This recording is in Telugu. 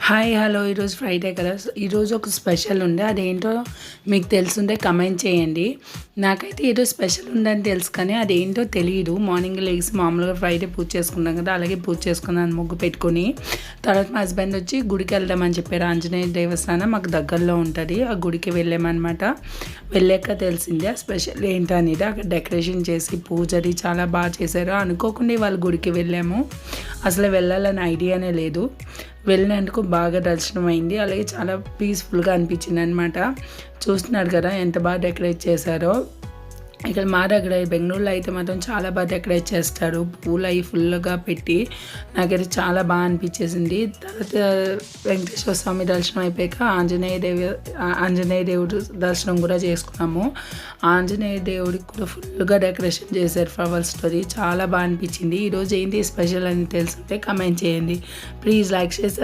హాయ్ హలో ఈరోజు ఫ్రైడే కదా ఈరోజు ఒక స్పెషల్ ఉండే అదేంటో మీకు తెలుసుంటే కమెంట్ చేయండి. నాకైతే ఈరోజు స్పెషల్ ఉందని తెలుసు కానీ అదేంటో తెలియదు. మార్నింగ్ లేచి మామూలుగా ఫ్రైడే పూజ చేసుకుంటాం కదా, అలాగే పూజ చేసుకున్నాను ముగ్గు పెట్టుకొని. తర్వాత మా హస్బెండ్ వచ్చి గుడికి వెళ్దామని చెప్పారు. ఆంజనేయ దేవస్థానం మాకు దగ్గరలో ఉంటుంది, ఆ గుడికి వెళ్ళామన్నమాట. వెళ్ళాక తెలిసింది ఆ స్పెషల్ ఏంటనేది. అక్కడ డెకరేషన్ చేసి పూజది చాలా బాగా చేశారు. అనుకోకుండా వాళ్ళ గుడికి వెళ్ళాము, అసలు వెళ్ళాలని ఐడియానే లేదు. వెళ్ళినందుకు బాగా దర్శనం అయింది, అలాగే చాలా పీస్ఫుల్గా అనిపించింది అనమాట. చూస్తున్నారు కదా ఎంత బాగా డెకరేట్ చేశారో. ఇక్కడ మా దగ్గర బెంగళూరులో అయితే మాత్రం చాలా బాగా డెకరేట్ చేస్తారు, పూలు అవి ఫుల్గా పెట్టి. నాకైతే చాలా బాగా అనిపించేసింది. తర్వాత వెంకటేశ్వర స్వామి దర్శనం అయిపోయాక ఆంజనేయ దేవుడు దర్శనం కూడా చేసుకున్నాము. ఆంజనేయ దేవుడికి కూడా ఫుల్గా డెకరేషన్ చేశారు ఫ్లవర్స్తో. చాలా బాగా అనిపించింది. ఈరోజు ఏంటి స్పెషల్ అని తెలుసుంటే కమెంట్ చేయండి. ప్లీజ్ లైక్ చేసి